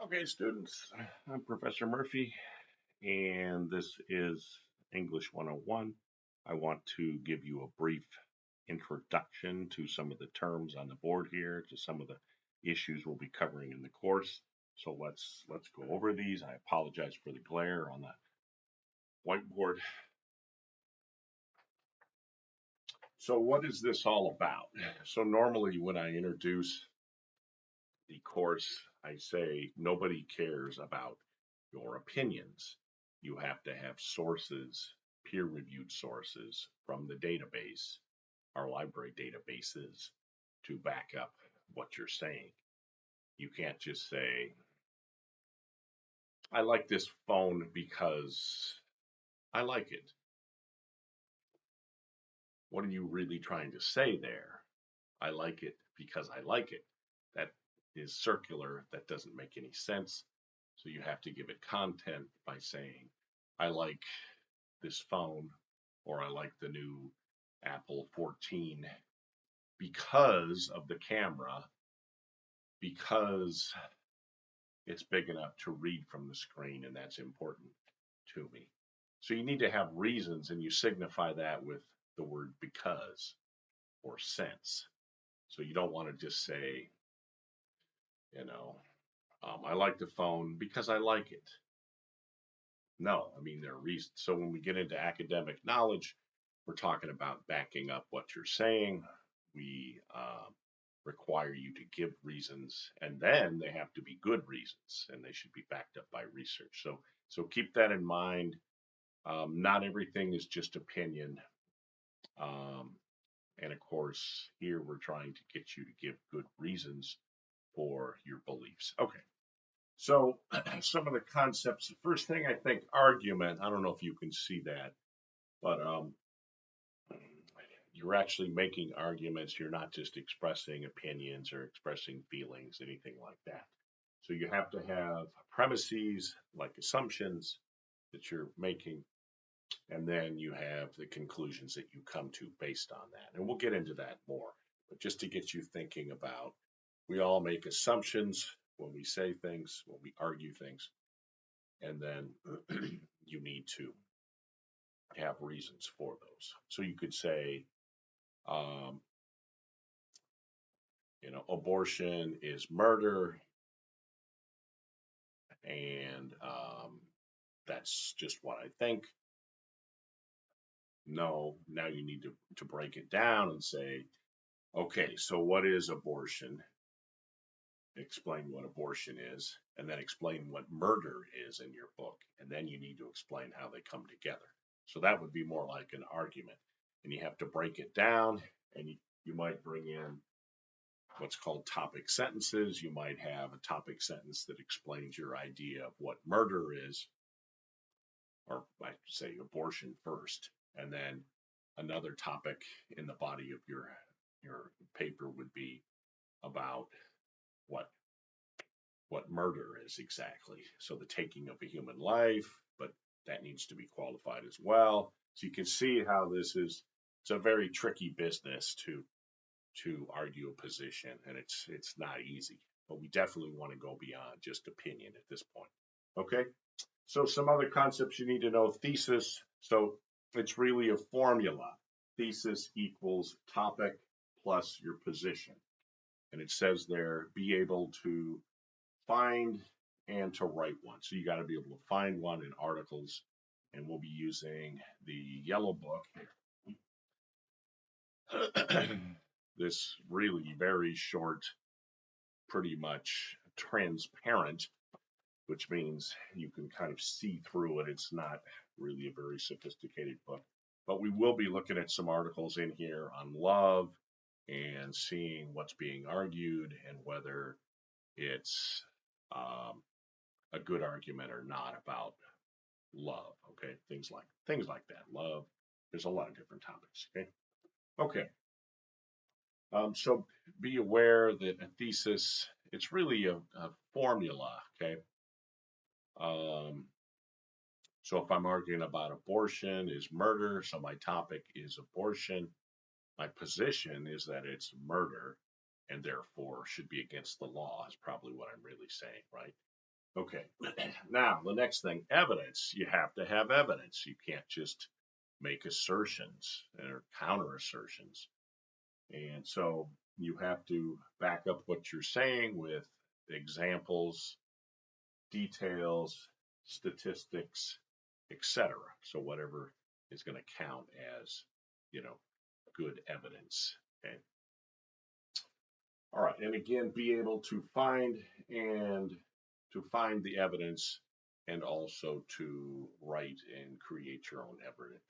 Okay, students, I'm Professor Murphy, and this is English 101. I want to give you a brief introduction to some of the terms on the board here, to some of the issues we'll be covering in the course. So let's go over these. I apologize for the glare on the whiteboard. So what is this all about? So normally when I introduce the course, I say nobody cares about your opinions. You have to have sources, peer reviewed sources from the database, our library databases, to back up what you're saying. You can't just say, I like this phone because I like it. What are you really trying to say there? I like it because I like it. That is circular. That doesn't make any sense. So you have to give it content by saying, I like this phone, or I like the new Apple 14 because of the camera, because it's big enough to read from the screen, and that's important to me. So you need to have reasons, and you signify that with the word because or since. So you don't want to just say, you know, I like the phone because I like it. No, I mean, there are reasons. So when we get into academic knowledge, we're talking about backing up what you're saying. We require you to give reasons, and then they have to be good reasons, and they should be backed up by research. So keep that in mind. Not everything is just opinion. Um, and of course, here we're trying to get you to give good reasons for your beliefs. Okay. So some of the concepts, the first thing I think argument, I don't know if you can see that, but you're actually making arguments. You're not just expressing opinions or expressing feelings, anything like that. So you have to have premises like assumptions that you're making, and then you have the conclusions that you come to based on that. And we'll get into that more, but just to get you thinking about, we all make assumptions when we say things, when we argue things, and then you need to have reasons for those. So you could say, um, abortion is murder, and that's just what I think. No, now you need to break it down and say, okay, so what is abortion? Explain what abortion is, and then explain what murder is in your book. And then you need to explain how they come together. So that would be more like an argument. And you have to break it down, and you might bring in what's called topic sentences. You might have a topic sentence that explains your idea of what murder is, or I say abortion first, and then another topic in the body of your paper would be about what what murder is exactly. So the taking of a human life, but that needs to be qualified as well. So you can see how it's a very tricky business to argue a position, and it's not easy. But we definitely want to go beyond just opinion at this point. Okay. So some other concepts you need to know. Thesis. So it's really a formula. Thesis equals topic plus your position. And it says there, be able to find and to write one. So you got to be able to find one in articles. And we'll be using the yellow book here. This really very short, pretty much transparent, which means you can kind of see through it. It's not really a very sophisticated book. But we will be looking at some articles in here on love and seeing what's being argued and whether it's a good argument or not about love. Okay, things like that. Love. There's a lot of different topics. Okay. Okay. So be aware that a thesis, it's really a formula. Okay. Um, so if I'm arguing about abortion is murder, so my topic is abortion, my position is that it's murder and therefore should be against the law is probably what I'm really saying, right? Okay. Now, the next thing, evidence. You have to have evidence. You can't just make assertions or counter assertions. And so you have to back up what you're saying with examples, details, statistics, etc. So whatever is going to count as, you know, good evidence. Okay. All right. And again, be able to find the evidence and also to write and create your own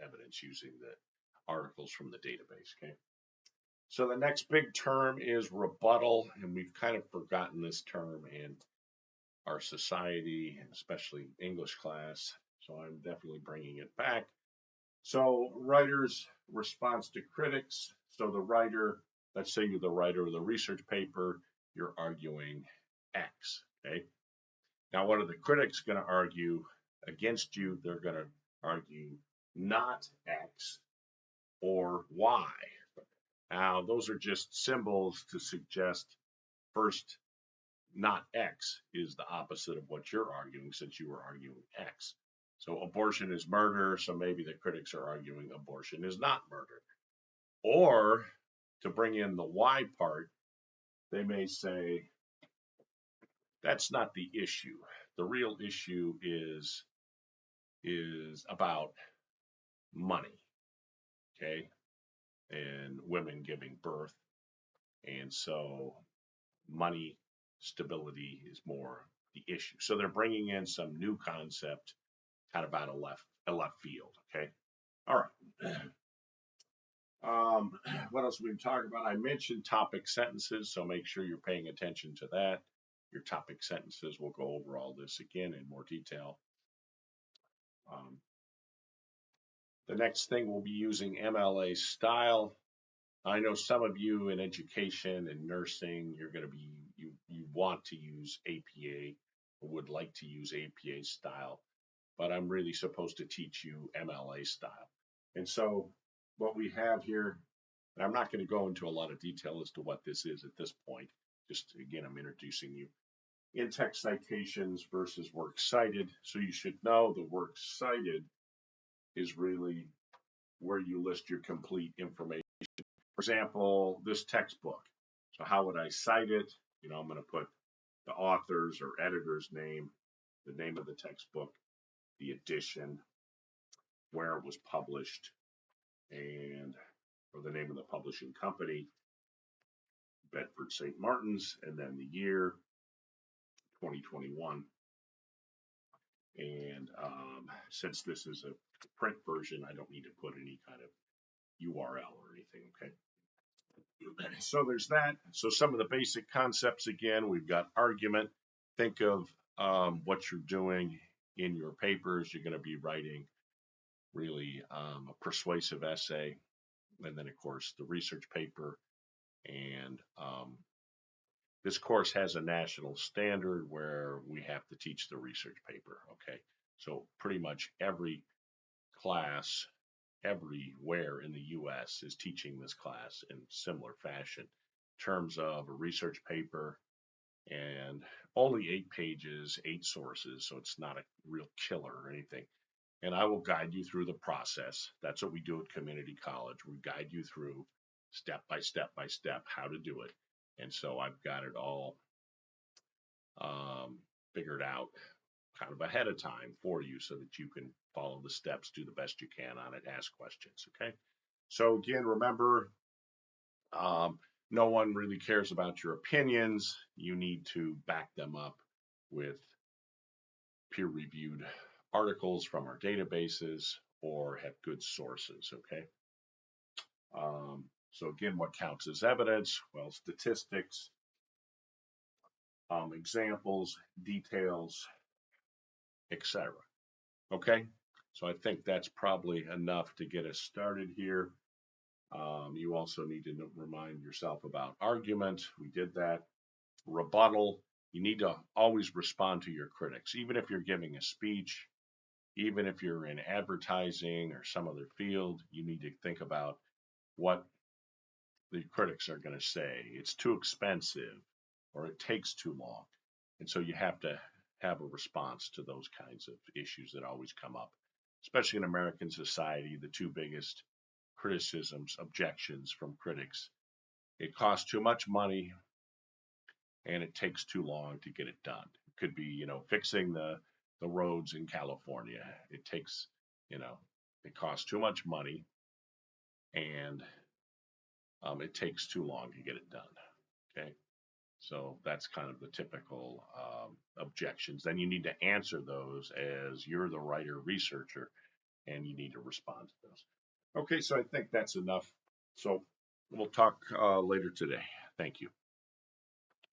evidence using the articles from the database. Okay. So the next big term is rebuttal, and we've kind of forgotten this term in our society, especially English class. So I'm definitely bringing it back. So writer's response to critics. So the writer, let's say you're the writer of the research paper, you're arguing X. Okay. Now, what are the critics going to argue against you? They're going to argue not X or Y. Now, those are just symbols to suggest first, not X is the opposite of what you're arguing, since you were arguing X. So abortion is murder, so maybe the critics are arguing abortion is not murder. Or to bring in the Y part, they may say that's not the issue. The real issue is about money, okay, and women giving birth. And so money stability is more the issue. So they're bringing in some new concept kind of out of left field, okay? All right. What else we can talk about? I mentioned topic sentences, so make sure you're paying attention to that. Your topic sentences, we'll go over all this again in more detail. The next thing we'll be using MLA style. I know some of you in education and nursing, you're going to be, you want to use APA or would like to use APA style, but I'm really supposed to teach you MLA style. And so what we have here, and I'm not going to go into a lot of detail as to what this is at this point. Just again, I'm introducing you. In-text citations versus works cited. So you should know the works cited is really where you list your complete information. For example, this textbook. So how would I cite it? You know, I'm going to put the author's or editor's name, the name of the textbook, the edition, where it was published, and or the name of the publishing company, Bedford St. Martin's, and then the year, 2021. And since this is a print version, I don't need to put any kind of URL or anything, okay? So there's that. So some of the basic concepts again, we've got argument. Think of what you're doing in your papers. You're going to be writing really a persuasive essay, and then of course the research paper. And this course has a national standard where we have to teach the research paper. Okay, so pretty much every class everywhere in the US is teaching this class in similar fashion in terms of a research paper, and only 8 pages, 8 sources, so it's not a real killer or anything. And I will guide you through the process. That's what we do at community college. We guide you through step by step how to do it. And so I've got it all figured out kind of ahead of time for you so that you can follow the steps, do the best you can on it, ask questions, okay? So again, remember, no one really cares about your opinions. You need to back them up with peer-reviewed articles from our databases or have good sources, okay? So again, what counts as evidence? Well, statistics, examples, details, etc. Okay, so I think that's probably enough to get us started here. You also need to remind yourself about argument. We did that. Rebuttal. You need to always respond to your critics, even if you're giving a speech, even if you're in advertising or some other field. You need to think about what the critics are going to say. It's too expensive, or it takes too long. And so you have to have a response to those kinds of issues that always come up, especially in American society. The two biggest criticisms, objections from critics: it costs too much money and it takes too long to get it done. It could be, fixing the roads in California. It takes, you know, it costs too much money and it takes too long to get it done. Okay. So that's kind of the typical objections. Then you need to answer those as you're the writer researcher, and you need to respond to those. Okay, so I think that's enough. So we'll talk later today. Thank you.